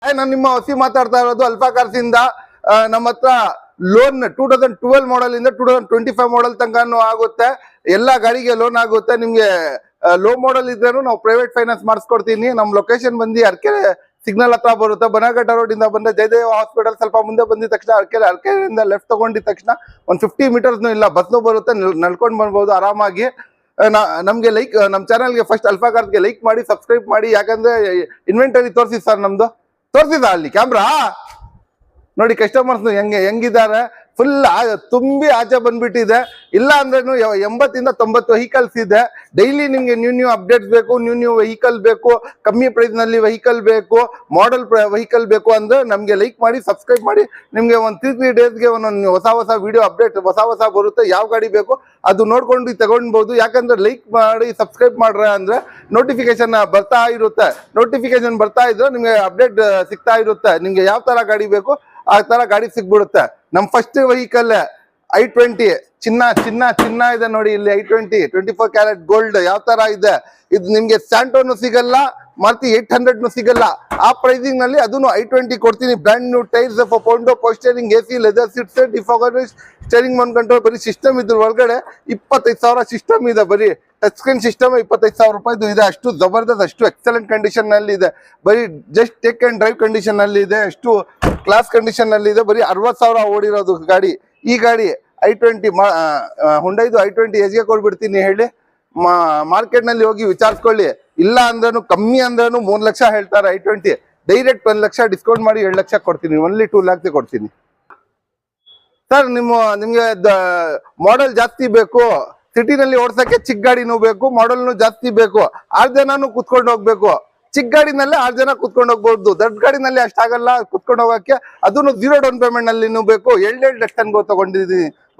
ನಾನು ನಿಮ್ಮ ಹೊಸಿ ಮಾತಾಡ್ತಾ ಇರೋದು ಅಲ್ಫಾ ಕಾರ್ಸ್ ಇಂದ. ನಮ್ಮ ಹತ್ರ ಲೋನ್ 2012 ಮಾಡೆಲ್ ಇಂದ 2025 ಮಾಡೆಲ್ ತನಕ ಆಗುತ್ತೆ. ಎಲ್ಲಾ ಗಾಡಿಗೆ ಲೋನ್ ಆಗುತ್ತೆ. ನಿಮ್ಗೆ ಲೋ ಮಾಡೆಲ್ ಇದ್ರೂ ನಾವು ಪ್ರೈವೇಟ್ ಫೈನಾನ್ಸ್ ಮಾಡಿಸ್ಕೊಡ್ತೀನಿ. ನಮ್ ಲೊಕೇಶನ್ ಬಂದು ಅರ್ಕೆರೆ ಸಿಗ್ನಲ್ ಹತ್ರ ಬರುತ್ತೆ. ಬನಘಟ್ಟ ರೋಡ್ ಇಂದ ಬಂದ್ರೆ ಜಯದೇವ ಹಾಸ್ಪಿಟಲ್ ಸ್ವಲ್ಪ ಮುಂದೆ ಬಂದಿದ ತಕ್ಷಣ ಅರ್ಕೆರೆಯಿಂದ ಲೆಫ್ಟ್ ತಗೊಂಡಿದ ತಕ್ಷಣ ಒಂದು 50 ಮೀಟರ್ಸ್ ಇಲ್ಲ, ಬಸ್ನು ಬರುತ್ತೆ, ನಡ್ಕೊಂಡು ಬರ್ಬೋದು ಆರಾಮಾಗಿ. ನಮ್ಗೆ ಲೈಕ್ ನಮ್ ಚಾನಲ್ಗೆ ಫಸ್ಟ್ ಅಲ್ಫಾ ಕಾರ್ಸ್ಗೆ ಲೈಕ್ ಮಾಡಿ, ಸಬ್ಸ್ಕ್ರೈಬ್ ಮಾಡಿ. ಯಾಕಂದ್ರೆ ಇನ್ವೆಂಟರಿ ತೋರಿಸಿ ಸರ್, ನಮ್ದು ತೋರಿಸಿದ ಅಲ್ಲಿ ಕ್ಯಾಮ್ರಾ ನೋಡಿ. ಕಸ್ಟಮರ್ಸ್ ಹೆಂಗಿದ್ದಾರೆ, ಫುಲ್ ತುಂಬಿ ಆಚೆ ಬಂದ್ಬಿಟ್ಟಿದೆ. ಇಲ್ಲ ಅಂದ್ರೂ 80 ಇಂದ 90 ವೆಹಿಕಲ್ಸ್ ಇದೆ. ಡೈಲಿ ನಿಮ್ಗೆ ನ್ಯೂ ಅಪ್ಡೇಟ್ಸ್ ಬೇಕು, ನ್ಯೂ ವೆಹಿಕಲ್ ಬೇಕು, ಕಮ್ಮಿ ಪ್ರೈಸ್ ನಲ್ಲಿ ವೆಹಿಕಲ್ ಬೇಕು, ಮಾಡೆಲ್ ವೆಹಿಕಲ್ ಬೇಕು ಅಂದ್ರೆ ನಮ್ಗೆ ಲೈಕ್ ಮಾಡಿ, ಸಬ್ಸ್ಕ್ರೈಬ್ ಮಾಡಿ. ನಿಮ್ಗೆ ಒಂದು 3 ಡೇಸ್ಗೆ ಒಂದೊಂದು ಹೊಸ ವಿಡಿಯೋ ಅಪ್ಡೇಟ್ ಹೊಸ ಬರುತ್ತೆ. ಯಾವ ಗಾಡಿ ಬೇಕು ಅದು ನೋಡ್ಕೊಂಡು ತಗೊಂಡ್ಬೋದು. ಯಾಕಂದ್ರೆ ಲೈಕ್ ಮಾಡಿ ಸಬ್ಸ್ಕ್ರೈಬ್ ಮಾಡ್ರೆ ಅಂದ್ರೆ ನೋಟಿಫಿಕೇಶನ್ ಬರ್ತಾ ಇರುತ್ತೆ. ನೋಟಿಫಿಕೇಶನ್ ಬರ್ತಾ ಇದ್ರೆ ನಿಮ್ಗೆ ಅಪ್ಡೇಟ್ ಸಿಗ್ತಾ ಇರುತ್ತೆ. ನಿಮ್ಗೆ ಯಾವ ತರ ಗಾಡಿ ಬೇಕು ಆ ತರ ಗಾಡಿ ಸಿಗ್ಬಿಡುತ್ತೆ. ನಮ್ ಫಸ್ಟ್ ವೆಹಿಕಲ್ i20 ಚಿನ್ನ ಇದೆ ನೋಡಿ. ಇಲ್ಲಿ i20 24 ಕ್ಯಾರೆಟ್ ಗೋಲ್ಡ್ ಯಾವ ತರ ಇದೆ. ಇದು ನಿಮ್ಗೆ ಸ್ಯಾಂಟೋನು ಸಿಗಲ್ಲ, ಮಾರುತಿ 800 ಸಿಗಲ್ಲ. ಆ ಪ್ರೈಸಿಂಗ್ ನಲ್ಲಿ ಅದನ್ನು i20 ಕೊಡ್ತೀನಿ. ಬ್ರ್ಯಾಂಡ್ ನ್ಯೂ ಟೈರ್ಸ್, ಪೌಂಡೋ ಪೋಸ್ಟರಿಂಗ್, AC, leather seats, defogger, steering mount control. ಬರೀ ಸಿಸ್ಟಮ್ ಇದ್ರ ಒಳಗಡೆ 25,000 ಸಿಸ್ಟಮ್ ಇದೆ. ಬರೀ ಟಚ್ ಸ್ಕ್ರೀನ್ ಸಿಸ್ಟಮ್ 25,000 ರೂಪಾಯಿದು ಇದೆ. ಅಷ್ಟು ಜಬರ್ದಸ್ತ್, ಅಷ್ಟು ಎಕ್ಸಲೆಂಟ್ ಕಂಡೀಷನ್ ನಲ್ಲಿ ಇದೆ. ಬರೀ just take and drive condition ನಲ್ಲಿ ಇದೆ. ಅಷ್ಟು ಕ್ಲಾಸ್ ಕಂಡೀಷನ್ ನಲ್ಲಿ ಇದೆ. ಬರೀ 60,000 ಓಡಿರೋದು ಗಾಡಿ. ಈ ಗಾಡಿ i20 ಹುಂಡೈದು i20 ಎಸ್ಗೆ ಕೊಡ್ಬಿಡ್ತೀನಿ ಹೇಳಿ. ಮಾರ್ಕೆಟ್ ನಲ್ಲಿ ಹೋಗಿ ವಿಚಾರಿಸ್ಕೊಳ್ಳಿ. ಇಲ್ಲ ಅಂದ್ರೂ ಕಮ್ಮಿ ಅಂದ್ರೂ 3 ಲಕ್ಷ ಹೇಳ್ತಾರೆ i20. ಡೈರೆಕ್ಟ್ 1 ಲಕ್ಷ ಡಿಸ್ಕೌಂಟ್ ಮಾಡಿ 2 ಲಕ್ಷ ಕೊಡ್ತೀನಿ. ಓನ್ಲಿ 2 ಲ್ಯಾಕ್ಸ್ ಕೊಡ್ತೀನಿ ಸರ್. ನಿಮ್ಗೆ ಮಾಡೆಲ್ ಜಾಸ್ತಿ ಬೇಕು, ಸಿಟಿನಲ್ಲಿ ಓಡ್ಸಕ್ಕೆ ಚಿಕ್ಕ ಗಾಡಿನೂ ಬೇಕು, ಮಾಡೆಲ್ನು ಜಾಸ್ತಿ ಬೇಕು, 6 ಜನನು ಕುತ್ಕೊಂಡು ಹೋಗ್ಬೇಕು. ಚಿಕ್ಕ ಗಾಡಿನಲ್ಲೇ 6 ಜನ ಕುತ್ಕೊಂಡು ಹೋಗ್ಬೋದು. ದೊಡ್ಡ ಗಾಡಿನಲ್ಲಿ ಅಷ್ಟಾಗಲ್ಲ ಕುತ್ಕೊಂಡು ಹೋಗಕ್ಕೆ. ಅದನ್ನು 0 ಡೌನ್ ಪೇಮೆಂಟ್ ನಲ್ಲಿ ಬೇಕು. 2 ಡಸ್ಟನ್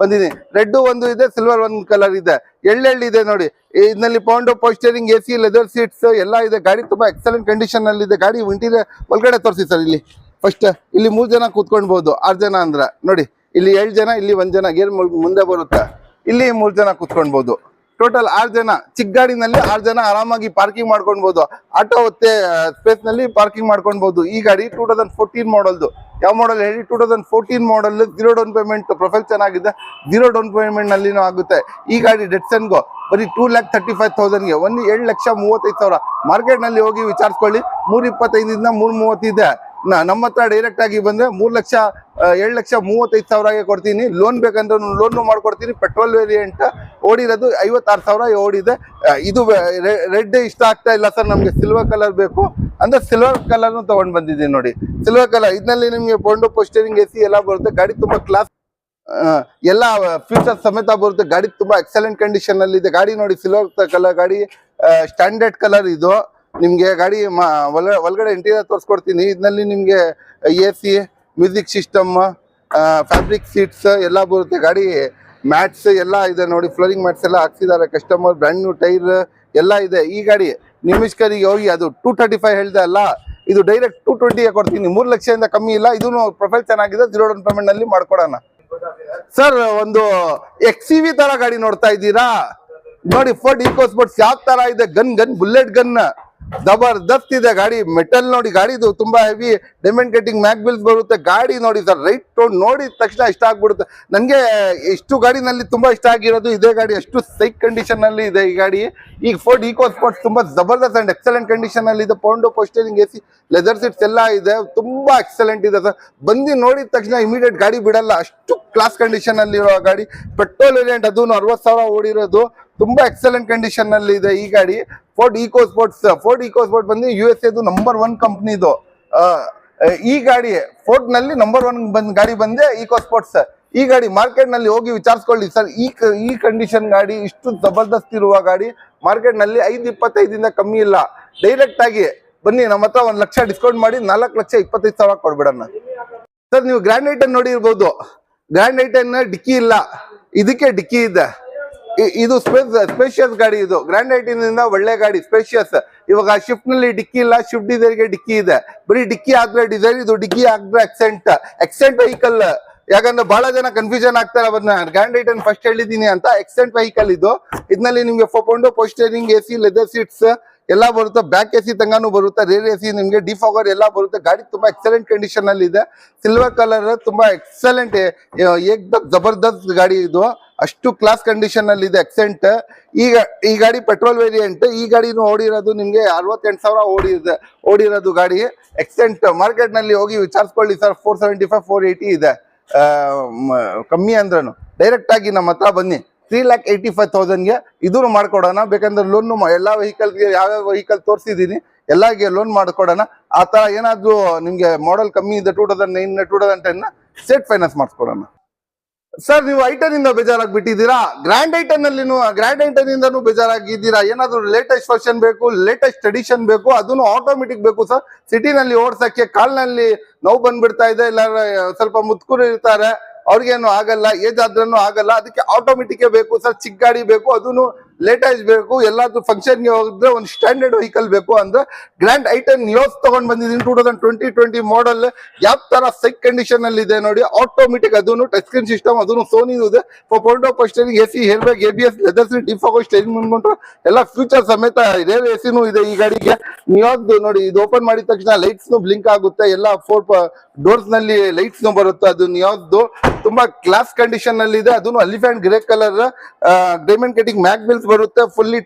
ಬಂದಿದ್ದೀನಿ. ರೆಡ್ ಒಂದು ಇದೆ, ಸಿಲ್ವರ್ ಒಂದು ಕಲರ್ ಇದೆ. 2 ಇದೆ ನೋಡಿ. ಇದರಲ್ಲಿ ಪೌಂಡೋ ಪೋಸ್ಟರಿಂಗ್, AC, ಲೆದರ್ ಸೀಟ್ಸ್ ಎಲ್ಲ ಇದೆ. ಗಾಡಿ ತುಂಬಾ ಎಕ್ಸಲೆಂಟ್ ಕಂಡೀಷನ್ ನಲ್ಲಿ ಇದೆ. ಗಾಡಿ ಇಂಟೀರಿಯರ್ ಒಳಗಡೆ ತೋರಿಸಿ ಸರ್. ಇಲ್ಲಿ ಫಸ್ಟ್ ಇಲ್ಲಿ 3 ಜನ ಕೂತ್ಕೊಳ್ಬಹುದು. 6 ಜನ ಅಂದ್ರೆ ನೋಡಿ, ಇಲ್ಲಿ 7 ಜನ, ಇಲ್ಲಿ 1 ಜನ ಗೇರ್ ಮುಂದೆ ಬರುತ್ತೆ. ಇಲ್ಲಿ 3 ಜನ ಕೂತ್ಕೊಳ್ಬಹುದು. ಟೋಟಲ್ 6 ಜನ. ಚಿಕ್ಕ ಗಾಡಿನಲ್ಲಿ 6 ಜನ ಆರಾಮಾಗಿ ಪಾರ್ಕಿಂಗ್ ಮಾಡ್ಕೊಳ್ಬಹುದು. ಆಟೋ ಹೊತ್ತೆ ಸ್ಪೇಸ್ ನಲ್ಲಿ ಪಾರ್ಕಿಂಗ್ ಮಾಡ್ಕೊಳ್ಬಹುದು. ಈ ಗಾಡಿ 2014 ಮಾಡೆಲ್ದು. ಯಾವ ಮಾಡೆಲ್ ಹೇಳಿ? 2014 ಮಾಡೆಲ್. 0 down payment. ಪ್ರೊಫೈಲ್ ಚೆನ್ನಾಗಿದೆ. 0 ಡೌನ್ ಪೇಮೆಂಟ್ ನಲ್ಲಿನೂ ಆಗುತ್ತೆ. ಈ ಗಾಡಿ ಡೆಟ್ಸನ್ಗೋ ಬರೀ 2,35,000ಗೆ ಒಂದು 7,35,000. ಮಾರ್ಕೆಟ್ ನಲ್ಲಿ ಹೋಗಿ ವಿಚಾರಿಸ್ಕೊಳ್ಳಿ. 325 330 ಇದೆ. ನಮ್ಮ ಹತ್ರ ಡೈರೆಕ್ಟ್ ಆಗಿ ಬಂದ್ರೆ 7,35,000ಗೆ ಕೊಡ್ತೀನಿ. ಲೋನ್ ಬೇಕಂದ್ರೆ ಲೋನ್ ಮಾಡ್ಕೊಡ್ತೀನಿ. ಪೆಟ್ರೋಲ್ ವೇರಿಯಂಟ್ ಓಡಿರೋದು 56,000 ಓಡಿದೆ. ಇದು ರೆಡ್ ಇಷ್ಟ ಆಗ್ತಾ ಇಲ್ಲ ಸರ್, ನಮ್ಗೆ ಸಿಲ್ವರ್ ಕಲರ್ ಬೇಕು ಅಂದ್ರೆ ಸಿಲ್ವರ್ ಕಲರ್ನು ತಗೊಂಡ್ ಬಂದಿದ್ದೀನಿ ನೋಡಿ. ಸಿಲ್ವರ್ ಕಲರ್ ಇದರಲ್ಲಿ ನಿಮ್ಗೆ ಪೌಂಡೋ ಪೋಸ್ಟರಿಂಗ್, AC ಎಲ್ಲ ಬರುತ್ತೆ. ಗಾಡಿ ತುಂಬಾ ಕ್ಲಾಸ್, ಎಲ್ಲ ಫ್ಯೂಚರ್ ಸಮೇತ ಬರುತ್ತೆ. ಗಾಡಿ ತುಂಬಾ ಎಕ್ಸಲೆಂಟ್ ಕಂಡೀಷನ್ ಅಲ್ಲಿ ಇದೆ. ಗಾಡಿ ನೋಡಿ, ಸಿಲ್ವರ್ ಕಲರ್ ಗಾಡಿ, ಸ್ಟ್ಯಾಂಡರ್ಡ್ ಕಲರ್ ಇದು. ನಿಮ್ಗೆ ಗಾಡಿ ಒಳಗಡೆ ಇಂಟೀರಿಯರ್ ತೋರಿಸ್ಕೊಡ್ತೀನಿ. ಇದರಲ್ಲಿ ನಿಮ್ಗೆ AC, music system, fabric seats ಎಲ್ಲ ಬರುತ್ತೆ. ಗಾಡಿ ಮ್ಯಾಟ್ಸ್ ಎಲ್ಲ ಇದೆ ನೋಡಿ. ಫ್ಲೋರಿಂಗ್ ಮ್ಯಾಟ್ಸ್ ಎಲ್ಲ ಹಾಕ್ಸಿದ್ದಾರೆ ಕಸ್ಟಮರ್. ಬ್ರ್ಯಾಂಡ್ ನ್ಯೂ ಟೈರ್ ಎಲ್ಲ ಇದೆ. ಈ ಗಾಡಿ ನಿಮಿಷ್ಕರಿಗೆ ಹೋಗಿ ಅದು 235 ಹೇಳ್ದೆ ಅಲ್ಲ, ಇದು ಡೈರೆಕ್ಟ್ 220ಗೆ ಕೊಡ್ತೀನಿ. 3 ಲಕ್ಷದಿಂದ ಕಮ್ಮಿ ಇಲ್ಲ. ಇದೂ ಪ್ರೊಫೈಲ್ ಚೆನ್ನಾಗಿದೆ. 0 ಡೌನ್ ಪೇಮೆಂಟ್ ನಲ್ಲಿ ಮಾಡ್ಕೊಡೋಣ ಸರ್. ಒಂದು XCV ತರ ಗಾಡಿ ನೋಡ್ತಾ ಇದ್ದೀರಾ ನೋಡಿ. ಫೋರ್ಡ್ ಈಕೋ ಸ್ಪೋರ್ಟ್ಸ್ ಯಾವ ತರ ಇದೆ. ಗನ್ ಬುಲೆಟ್ ಗನ್ ಜಬರ್ದಸ್ತ್ ಇದೆ ಗಾಡಿ. ಮೆಟಲ್ ನೋಡಿ, ಗಾಡಿದು ತುಂಬಾ heavy diamond cutting mag wheels ಬರುತ್ತೆ. ಗಾಡಿ ನೋಡಿ ಸರ್, ರೈಟ್ ಟೋನ್ ನೋಡಿದ ತಕ್ಷಣ ಇಷ್ಟ ಆಗ್ಬಿಡುತ್ತೆ. ನನಗೆ ಇಷ್ಟು ಗಾಡಿನಲ್ಲಿ ತುಂಬಾ ಇಷ್ಟ ಆಗಿರೋದು ಇದೇ ಗಾಡಿ. ಅಷ್ಟು ಸೈಕ್ ಕಂಡೀಷನ್ ನಲ್ಲಿ ಇದೆ ಈ ಗಾಡಿ. ಈಗ ಫೋರ್ಡ್ ಈಕೋ ಸ್ಪೋರ್ಟ್ಸ್ ತುಂಬಾ ಜಬರ್ದಸ್ತ್ ಅಂಡ್ ಎಕ್ಸಲೆಂಟ್ ಕಂಡೀಷನ್ ಅಲ್ಲಿ ಇದೆ. ಪೌಂಡೋ ಪೋಸ್ಟರಿಂಗ್, AC, ಲೆದರ್ ಸೀಟ್ಸ್ ಎಲ್ಲ ಇದೆ. ತುಂಬಾ ಎಕ್ಸಲೆಂಟ್ ಇದೆ ಸರ್. ಬಂದು ನೋಡಿದ ತಕ್ಷಣ ಇಮಿಡಿಯೇಟ್ ಗಾಡಿ ಬಿಡಲ್ಲ. ಅಷ್ಟು ಕ್ಲಾಸ್ ಕಂಡೀಷನ್ ಅಲ್ಲಿ ಇರೋ ಗಾಡಿ. ಪೆಟ್ರೋಲ್ ವೇರಿಯಂಟ್, ಅದು 60,000 ಓಡಿರೋದು. ತುಂಬಾ ಎಕ್ಸಲೆಂಟ್ ಕಂಡೀಷನ್ ನಲ್ಲಿ ಇದೆ ಈ ಗಾಡಿ. ಫೋರ್ಡ್ ಈಕೋ ಸ್ಪೋರ್ಟ್ಸ್ ಬಂದು USA ನಂಬರ್ 1 ಕಂಪ್ನಿದು. ಈ ಗಾಡಿ ಫೋರ್ಡ್ ನಲ್ಲಿ ನಂಬರ್ 1 ಗಾಡಿ ಬಂದೆ ಈಕೋ ಸ್ಪೋರ್ಟ್ಸ್. ಈ ಗಾಡಿ ಮಾರ್ಕೆಟ್ ನಲ್ಲಿ ಹೋಗಿ ವಿಚಾರಿಸ್ಕೊಳ್ಳಿ ಸರ್. ಈ ಕಂಡೀಷನ್ ಗಾಡಿ, ಇಷ್ಟು ಜಬರ್ದಸ್ತ್ ಇರುವ ಗಾಡಿ ಮಾರ್ಕೆಟ್ ನಲ್ಲಿ 5,25 ಕಮ್ಮಿ ಇಲ್ಲ. ಡೈರೆಕ್ಟ್ ಆಗಿ ಬನ್ನಿ, ನಮ್ಮ ಹತ್ರ 1 ಲಕ್ಷ ಡಿಸ್ಕೌಂಟ್ ಮಾಡಿ 4,25,000 ಕೊಡ್ಬಿಡೋಣ ಸರ್. ನೀವು ಗ್ರ್ಯಾಂಡ್ ಐಟನ್ ನೋಡಿರ್ಬೋದು. ಗ್ರ್ಯಾಂಡ್ ಐಟನ್ ಡಿಕ್ಕಿ ಇಲ್ಲ, ಇದಕ್ಕೆ ಡಿಕ್ಕಿ ಇದೆ. ಇದು ಸ್ಪೇಷಿಯಸ್ ಗಾಡಿ. ಇದು ಗ್ರ್ಯಾಂಡ್ ಐಟನ್ ಇಂದ ಒಳ್ಳೆ ಗಾಡಿ, ಸ್ಪೇಷಿಯಸ್. ಇವಾಗ ಶಿಫ್ಟ್ ನಲ್ಲಿ ಡಿಕ್ಕಿ ಇಲ್ಲ, ಶಿಫ್ಟ್ ಡಿಸೈರ್ಗೆ ಡಿಕ್ಕಿ ಇದೆ. ಬರೀ ಡಿಕ್ಕಿ ಆದ್ರೆ ಡಿಸೈರ್, ಇದು ಡಿಕ್ಕಿ ಆದ್ರೆ ಎಕ್ಸೆಂಟ್ ವೆಹಿಕಲ್. ಯಾಕಂದ್ರೆ ಬಹಳ ಜನ ಕನ್ಫ್ಯೂಷನ್ ಆಗ್ತಾರೆ. ಅವನ್ನ ಗ್ರ್ಯಾಂಡ್ ಐಟನ್ ಫಸ್ಟ್ ಹೇಳಿದೀನಿ ಅಂತ. ಎಕ್ಸೆಂಟ್ ವೆಹಿಕಲ್ ಇದು. ಇದರಲ್ಲಿ ನಿಮ್ಗೆ ಪೌಂಡೋ ಪೋಸ್ಟರಿಂಗ್, AC, ಲೆದರ್ ಸೀಟ್ಸ್ ಎಲ್ಲ ಬರುತ್ತೆ, ಬ್ಯಾಕ್ ಎ ಸಿ ತಂಗಾನು ಬರುತ್ತೆ, ರೇರ್ ಎ ಸಿ ನಿಮ್ಗೆ ಡಿಫಾಗರ್ ಎಲ್ಲ ಬರುತ್ತೆ. ಗಾಡಿ ತುಂಬಾ ಎಕ್ಸಲೆಂಟ್ ಕಂಡೀಷನ್ ಅಲ್ಲಿ ಇದೆ. ಸಿಲ್ವರ್ ಕಲರ್ ತುಂಬಾ ಎಕ್ಸಲೆಂಟ್ ಏಕ್ದಮ್ ಜಬರ್ದಸ್ತ್ ಗಾಡಿ ಇದು, ಅಷ್ಟು ಕ್ಲಾಸ್ ಕಂಡೀಷನ್ ಅಲ್ಲಿ ಇದೆ, ಎಕ್ಸೆಂಟ್. ಈಗ ಈ ಗಾಡಿ ಪೆಟ್ರೋಲ್ ವೇರಿಯಂಟ್. ಈ ಗಾಡಿನೂ ಓಡಿರೋದು ನಿಮ್ಗೆ 68,000 ಓಡಿರೋದು ಗಾಡಿ. ಎಕ್ಸೆಂಟ್ ಮಾರ್ಕೆಟ್ ನಲ್ಲಿ ಹೋಗಿ ವಿಚಾರಿಸ್ಕೊಳ್ಳಿ ಸರ್, 475 480 ಇದೆ. ಕಮ್ಮಿ ಅಂದ್ರೂ ಡೈರೆಕ್ಟ್ ಆಗಿ ನಮ್ಮ ಹತ್ರ ಬನ್ನಿ, 3,85,000ಗೆ ಇದನ್ನು ಮಾಡ್ಕೊಡೋಣ. ಬೇಕಂದ್ರೆ ಲೋನ್ ಎಲ್ಲಾ ವೆಹಿಕಲ್ಗೆ ಯಾವ್ಯಾವ ವೆಹಿಕಲ್ ತೋರಿಸಿದೀನಿ ಎಲ್ಲಾಗೆ ಲೋನ್ ಮಾಡ್ಕೊಡೋಣ. ಆ ತರ ಏನಾದ್ರು ನಿಮ್ಗೆ ಮಾಡೆಲ್ ಕಮ್ಮಿ ಇದೆ 2009 2010 ಸ್ಟೇಟ್ ಫೈನಾನ್ಸ್ ಮಾಡಿಸ್ಕೊಡೋಣ. ಸರ್ ನೀವು ಐಟನ್ ಇಂದ ಬೇಜಾರಾಗ್ಬಿಟ್ಟಿದ್ದೀರಾ? ಗ್ರ್ಯಾಂಡ್ ಐಟನ್ ಇಂದನೂ ಬೇಜಾರಾಗಿದ್ದೀರಾ? ಏನಾದ್ರು ಲೇಟೆಸ್ಟ್ ವರ್ಷನ್ ಬೇಕು, ಲೇಟೆಸ್ಟ್ ಎಡಿಷನ್ ಬೇಕು, ಅದನ್ನು ಆಟೋಮೆಟಿಕ್ ಬೇಕು ಸರ್. ಸಿಟಿನಲ್ಲಿ ಓಡ್ಸಕ್ಕೆ ಕಾಲ್ನಲ್ಲಿ ನೋವು ಬಂದ್ಬಿಡ್ತಾ ಇದೆ, ಇಲ್ಲ ಸ್ವಲ್ಪ ಮುತ್ಕೂರು ಇರ್ತಾರೆ, ಅವ್ರಿಗೇನು ಆಗಲ್ಲ, ಏಜ್ ಆದ್ರೂ ಆಗಲ್ಲ, ಅದಕ್ಕೆ ಆಟೋಮೆಟಿಕ್ ಬೇಕು ಸರ್. ಚಿಕ್ಕ ಗಾಡಿ ಬೇಕು, ಅದನ್ನು ಲೇಟೆಸ್ಟ್ ಬೇಕು, ಎಲ್ಲಾದ್ರೂ ಫಂಕ್ಷನ್ಗೆ ಹೋಗಿದ್ರೆ ಒಂದು ಸ್ಟ್ಯಾಂಡರ್ಡ್ ವೆಹಿಕಲ್ ಬೇಕು ಅಂದ್ರೆ ಗ್ರ್ಯಾಂಡ್ ಐಟನ್ ನಿಯೋಸ್ ತಗೊಂಡ್ ಬಂದಿದ್ದೀನಿ. 2020 ಮಾಡೆಲ್ ಯಾವ ತರ ಸೈಕ್ ಕಂಡೀಷನ್ ಅಲ್ಲಿ ಇದೆ ನೋಡಿ. ಆಟೋಮೆಟಿಕ್, ಅದನ್ನು ಟಚ್ ಸ್ಕ್ರೀನ್ ಸಿಸ್ಟಮ್, ಅದನ್ನು ಸೋನಿ ಇದೆ. Steering, AC, air bag, ABS, leather seat, defogger steering ಮುಂದ್ಕೊಂಡ್ರೆ ಎಲ್ಲ ಫ್ಯೂಚರ್ ಸಮೇತ ರೇರ್ ಎಸಿನೂ ಇದೆ ಈ ಗಾಡಿಗೆ. ನಿಯೋಸ್ ನೋಡಿ, ಇದು ಓಪನ್ ಮಾಡಿದ ತಕ್ಷಣ ಲೈಟ್ಸ್ ಬ್ಲಿಂಕ್ ಆಗುತ್ತೆ, ಎಲ್ಲ 4 ಡೋರ್ಸ್ ನಲ್ಲಿ ಲೈಟ್ಸ್ ಬರುತ್ತೆ. ಅದು ನಿಯೋಸ್ದು ತುಂಬಾ ಕ್ಲಾಸ್ ಕಂಡೀಷನ್ ಅಲ್ಲಿ ಇದೆ. ಅದನ್ನು elephant grey colour diamond cutting mag wheels ಬರುತ್ತೆ. ಫುಲ್ಲಿ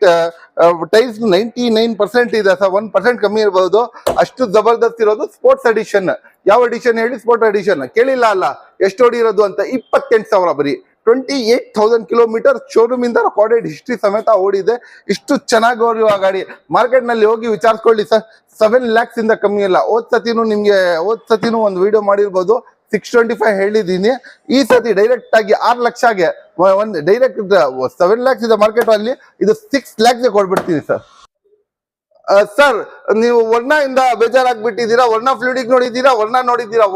ಟೈಲ್ಸ್ 99% ಇದೆ ಸರ್, 1% ಕಮ್ಮಿ ಇರಬಹುದು, ಅಷ್ಟು ಜಬರ್ದಸ್ತ್ ಇರೋದು. Sports edition. ಯಾವ ಎಡಿಷನ್ ಹೇಳಿ? Sports edition. ಕೇಳಿಲ್ಲ ಅಲ್ಲ ಎಷ್ಟು ಓಡಿರೋದು ಅಂತ? 28,000 ಬರೀ. 28,000 ಕಿಲೋಮೀಟರ್ ಶೋರೂಮ್ ಇಂದ ರೆಕಾರ್ಡೆಡ್ ಹಿಸ್ಟ್ರಿ ಸಮೇತ ಓಡಿದೆ. ಇಷ್ಟು ಚೆನ್ನಾಗಿ ಓಡಿರುವ ಗಾಡಿ ಮಾರ್ಕೆಟ್ ನಲ್ಲಿ ಹೋಗಿ ವಿಚಾರಿಸ್ಕೊಳ್ಳಿ ಸರ್. 7 lakhs ಇಂದ ಕಮ್ಮಿ ಇಲ್ಲ. ಹೋದ್ ಸತಿನೂ ಒಂದು ವಿಡಿಯೋ ಮಾಡಿರ್ಬೋದು, 625 ಹೇಳಿದೀನಿ. ಈ ಸತಿ ಡೈರೆಕ್ಟ್ ಆಗಿ 6 ಲಕ್ಷಗೆ ಒಂದು ಡೈರೆಕ್ಟ್ 7 lakhs ಇದೆ ಮಾರ್ಕೆಟ್ ಅಲ್ಲಿ, ಇದು 6 lakhs ಕೊಡ್ಬಿಡ್ತೀನಿ ಸರ್. ಸರ್ ನೀವು ವರ್ಣ ಇಂದ ಬೇಜಾರಾಗ್ಬಿಟ್ಟಿದ್ದೀರಾ? ವರ್ಣ ಫ್ಲೂಯಿಡಿಕ್ ನೋಡಿದ್ದೀರಾ,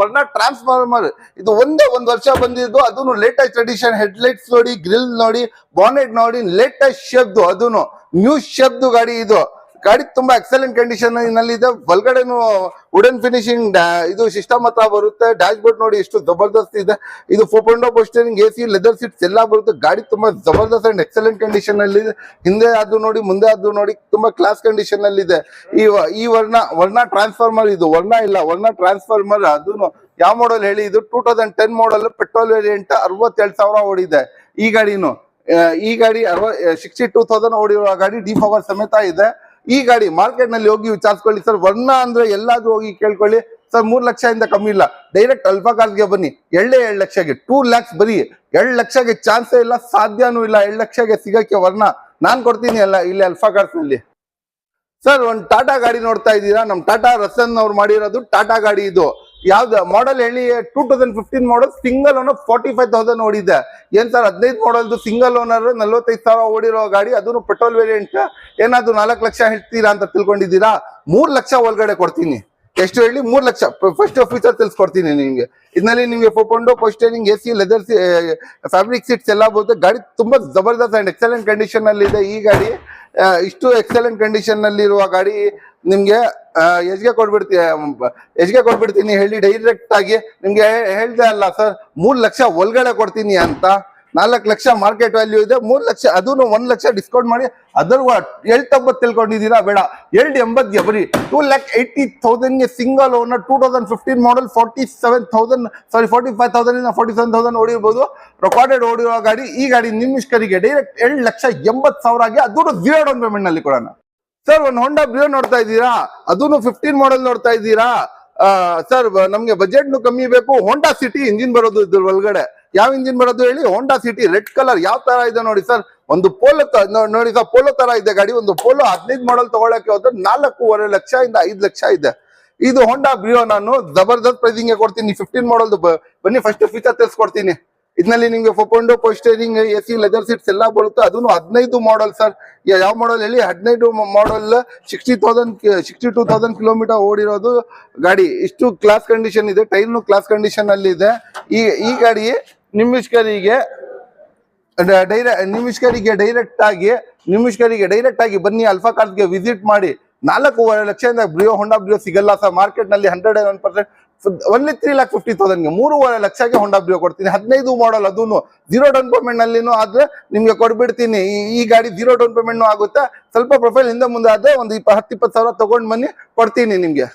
ವರ್ಣ ಟ್ರಾನ್ಸ್ಫಾರ್ಮರ್ ಇದು ಒಂದೇ 1 ವರ್ಷ ಬಂದಿದ್ದು, ಅದನ್ನು ಲೇಟೆಸ್ಟ್ ಎಡಿಷನ್. ಹೆಡ್ಲೈಟ್ಸ್ ನೋಡಿ, ಗ್ರಿಲ್ ನೋಡಿ, ಬಾನೆಟ್ ನೋಡಿ, ಲೇಟೆಸ್ಟ್ ಶೇಪ್ದು, ಅದನ್ನು ನ್ಯೂ ಶೇಪ್ದು ಗಾಡಿ ಇದು. ಗಾಡಿ ತುಂಬಾ ಎಕ್ಸಲೆಂಟ್ ಕಂಡೀಷನ್ ನಲ್ಲಿ ಇದೆ. ಒಳಗಡೆನು ವುಡನ್ ಫಿನಿಶಿಂಗ್ ಇದು ಸಿಸ್ಟಮ್ ಹತ್ರ ಬರುತ್ತೆ. ಡ್ಯಾಶ್ ಬೋರ್ಡ್ ನೋಡಿ ಎಷ್ಟು ಜಬರ್ದಸ್ತ್ ಇದೆ. ಇದು 4.0 ಸ್ಟೇರಿಂಗ್, AC, ಲೆದರ್ ಸೀಟ್ಸ್ ಎಲ್ಲ ಬರುತ್ತೆ. ಗಾಡಿ ತುಂಬಾ ಜಬರ್ದಸ್ತ್ ಅಂಡ್ ಎಕ್ಸಲೆಂಟ್ ಕಂಡೀಷನ್ ಅಲ್ಲಿ ಇದೆ. ಹಿಂದೆ ಅದು ನೋಡಿ, ಮುಂದೆ ಅದು ನೋಡಿ, ತುಂಬಾ ಕ್ಲಾಸ್ ಕಂಡೀಷನ್ ಅಲ್ಲಿ ಇದೆ. ಈ ವರ್ಣ ಟ್ರಾನ್ಸ್ಫಾರ್ಮರ್, ಇದು ವರ್ಣ ಟ್ರಾನ್ಸ್ಫಾರ್ಮರ್. ಅದನ್ನು ಯಾವ ಮಾಡೆಲ್ ಹೇಳಿ? ಇದು 2010 ಮಾಡೆಲ್, ಪೆಟ್ರೋಲ್ ವೇರಿಯಂಟ್, 67,000 ಓಡಿದೆ ಈ ಗಾಡಿನು. ಈ ಗಾಡಿ 62,000 ಓಡಿರುವ ಗಾಡಿ, ಡಿಫಾಗರ್ ಸಮೇತ ಇದೆ. ಈ ಗಾಡಿ ಮಾರ್ಕೆಟ್ ನಲ್ಲಿ ಹೋಗಿ ವಿಚಾರಿಸ್ಕೊಳ್ಳಿ ಸರ್. ವರ್ಣ ಅಂದ್ರೆ ಎಲ್ಲಾದ್ರೂ ಹೋಗಿ ಕೇಳ್ಕೊಳ್ಳಿ ಸರ್. 3 ಲಕ್ಷದಿಂದ ಕಮ್ಮಿ ಇಲ್ಲ. ಡೈರೆಕ್ಟ್ ಅಲ್ಫಾ ಕಾರ್ಸ್ಗೆ ಬನ್ನಿ, 2 ಲಕ್ಷಗೆ 2 lakhs ಬರೀ. 2 ಲಕ್ಷಗೆ ಚಾನ್ಸೇ ಇಲ್ಲ, ಸಾಧ್ಯನೂ ಇಲ್ಲ 2 ಲಕ್ಷಗೆ ಸಿಗಕ್ಕೆ ವರ್ಣ. ನಾನ್ ಕೊಡ್ತೀನಿ ಅಲ್ಲ ಇಲ್ಲಿ ಅಲ್ಫಾ ಕಾರ್ಸ್ ನಲ್ಲಿ. ಸರ್ ಒಂದು ಟಾಟಾ ಗಾಡಿ ನೋಡ್ತಾ ಇದ್ದೀರಾ? ನಮ್ ಟಾಟಾ ರಸನ್ ಅವ್ರು ಮಾಡಿರೋದು ಟಾಟಾ ಗಾಡಿ. ಇದು ಯಾವ್ದು ಮಾಡೆಲ್ ಹೇಳಿ? 2015 ಮಾಡೆಲ್, ಸಿಂಗಲ್ ಓನರ್, 45,000 ಓಡಿದೆ. ಏನ್ ಸರ್ 15 ಮಾಡೆಲ್ದು ಸಿಂಗಲ್ ಓನರ್ 45,000 ಓಡಿರೋ ಗಾಡಿ, ಅದನ್ನು ಪೆಟ್ರೋಲ್ ವೇರಿಯಂಟ್. ಏನಾದ್ರು 4 ಲಕ್ಷ ಹೇಳ್ತೀರಾ ಅಂತ ತಿಳ್ಕೊಂಡಿದ್ದೀರಾ? 3 ಲಕ್ಷ ಒಳಗಡೆ ಕೊಡ್ತೀನಿ. ಎಷ್ಟು ಹೇಳಿ? 3 ಲಕ್ಷ. ಫಸ್ಟ್ ಫೀಚರ್ ತಿಳಿಸ್ಕೊಡ್ತೀನಿ ನಿಮ್ಗೆ. ಇದರಲ್ಲಿ ನಿಮ್ಗೆ 4.0 steering, AC, leather, fabric seats ಎಲ್ಲ ಬರುತ್ತೆ. ಗಾಡಿ ತುಂಬಾ ಜಬರ್ದಸ್ತ್ ಅಂಡ್ ಎಕ್ಸಲೆಂಟ್ ಕಂಡೀಷನ್ ಅಲ್ಲಿ ಇದೆ ಈ ಗಾಡಿ. ಇಷ್ಟು ಎಕ್ಸಲೆಂಟ್ ಕಂಡೀಷನ್ ನಲ್ಲಿ ಇರುವ ಗಾಡಿ ನಿಮ್ಗೆ ಎಷ್ಗೆ ಕೊಡ್ಬಿಡ್ತೀನಿ ಹೇಳಿ ಡೈರೆಕ್ಟ್ ಆಗಿ. ನಿಮ್ಗೆ ಹೇಳ್ದೆ ಅಲ್ಲ ಸರ್, 3 ಲಕ್ಷ ಒಳಗಡೆ ಕೊಡ್ತೀನಿ ಅಂತ. 4 ಲಕ್ಷ ಮಾರ್ಕೆಟ್ ವ್ಯಾಲ್ಯೂ ಇದೆ, 3 ಲಕ್ಷ, ಅದನ್ನು 1 ಲಕ್ಷ ಡಿಸ್ಕೌಂಟ್ ಮಾಡಿ. ಅದರ 790 ತಿಳ್ಕೊಂಡಿದ್ದೀರಾ? ಬೇಡ, 780ಗೆ ಬರೀ 2,80,000ಗೆ ಸಿಂಗಲ್ ಓನರ್, 2015 ಮಾಡೆಲ್, 45,000 ಇಂದ 47,000 ಓಡಿರ್ಬೋದು. ರೆಕಾರ್ಡೆಡ್ ಓಡಿರೋ ಗಾಡಿ. ಈ ಗಾಡಿ ನಿಮ್ಮ ಇಷ್ಟರಿಗೆ ಡೈರೆಕ್ಟ್ 7,80,000ಗೆ, ಅದನ್ನು 0 ಡೌನ್ ಪೇಮೆಂಟ್ ನಲ್ಲಿ ಕೊಡೋಣ. ಸರ್ ಒಂದು ಹೋಂಡಾ ಬ್ರಿಯೋ ನೋಡ್ತಾ ಇದ್ದೀರಾ? ಅದನ್ನು 15 ಮಾಡೆಲ್ ನೋಡ್ತಾ ಇದ್ದೀರಾ? ಸರ್ ನಮ್ಗೆ ಬಜೆಟ್ ಕಮ್ಮಿ ಬೇಕು. ಹೋಂಡಾ ಸಿಟಿ ಇಂಜಿನ್ ಬರೋದು ಇದ್ರ ಒಳಗಡೆ. ಯಾವ ಇಂಜಿನ್ ಬರೋದು ಹೇಳಿ? Honda City. ರೆಡ್ ಕಲರ್ ಯಾವ ತರ ಇದೆ ನೋಡಿ ಸರ್. ಒಂದು ಪೋಲೋ ನೋಡಿ ಸರ್, ಪೋಲೋ ತರ ಇದೆ ಗಾಡಿ. ಒಂದು ಪೋಲೋ 15 ಮಾಡೆಲ್ ತಗೊಳಕ್ಕೆ ಹೋದ್ರೆ 4.5 ಲಕ್ಷದಿಂದ 5 ಲಕ್ಷ ಇದೆ. ಇದು ಹೋಂಡಾ ಬ್ರಿಯೋ. ನಾನು ಜಬರ್ದಸ್ತ್ ಪ್ರೈಸಿಂಗ್ ಕೊಡ್ತೀನಿ. 15 ಮಾಡೆಲ್ ಬನ್ನಿ, ಫಸ್ಟ್ ಫೀಚರ್ ತಿಳಿಸ್ಕೊಡ್ತೀನಿ. ಇದರಲ್ಲಿ ನಿಮ್ಗೆ 4.0 ಸ್ಟೇರಿಂಗ್, AC, ಲೆದರ್ ಸೀಟ್ಸ್ ಎಲ್ಲ ಬರುತ್ತೆ. ಅದನ್ನು 15 ಮಾಡೆಲ್ ಸರ್. ಯಾವ ಮಾಡೆಲ್ ಹೇಳಿ? 15 ಮಾಡೆಲ್, 62,000 ಕಿಲೋಮೀಟರ್ ಓಡಿರೋದು ಗಾಡಿ. ಇಷ್ಟು ಕ್ಲಾಸ್ ಕಂಡೀಷನ್ ಇದೆ. ಟೈರ್ನು ಕ್ಲಾಸ್ ಕಂಡೀಷನ್ ಅಲ್ಲಿ ಇದೆ. ಈ ಗಾಡಿ ನಿಮಿಷ್ಕರಿಗೆ ಡೈರೆಕ್ಟ್ ಆಗಿ ಬನ್ನಿ, ಅಲ್ಫಾ ಕಾರ್ಸ್ಗೆ ವಿಸಿಟ್ ಮಾಡಿ. 4.5 ಲಕ್ಷದಿಂದ ಹೋಂಡಾ ಬ್ರಿಯೋ ಸಿಗಲ್ಲ ಸರ್ ಮಾರ್ಕೆಟ್ ನಲ್ಲಿ. 101% ಓನ್ಲಿ 3,50,000 3.5 ಲಕ್ಷಕ್ಕೆ ಹೊಂಡಾ ಬ್ರಿಯೋ ಕೊಡ್ತೀನಿ. 15 ಮಾಡಲ್, ಅದನ್ನು 0 ಡೌನ್ ಪೇಮೆಂಟ್ ನಲ್ಲಿನೂ ಆದ್ರೆ ನಿಮ್ಗೆ ಕೊಡ್ಬಿಡ್ತೀನಿ. ಈ ಗಾಡಿ 0 ಡೌನ್ ಪೇಮೆಂಟ್ ಆಗುತ್ತೆ. ಸ್ವಲ್ಪ ಪ್ರೊಫೈಲ್ ಹಿಂದೆ ಮುಂದೆ ಆದ್ರೆ ಒಂದು 10-20 ಸಾವಿರ ತಗೊಂಡ್ ಬನ್ನಿ, ಕೊಡ್ತೀನಿ ನಿಮ್ಗೆ.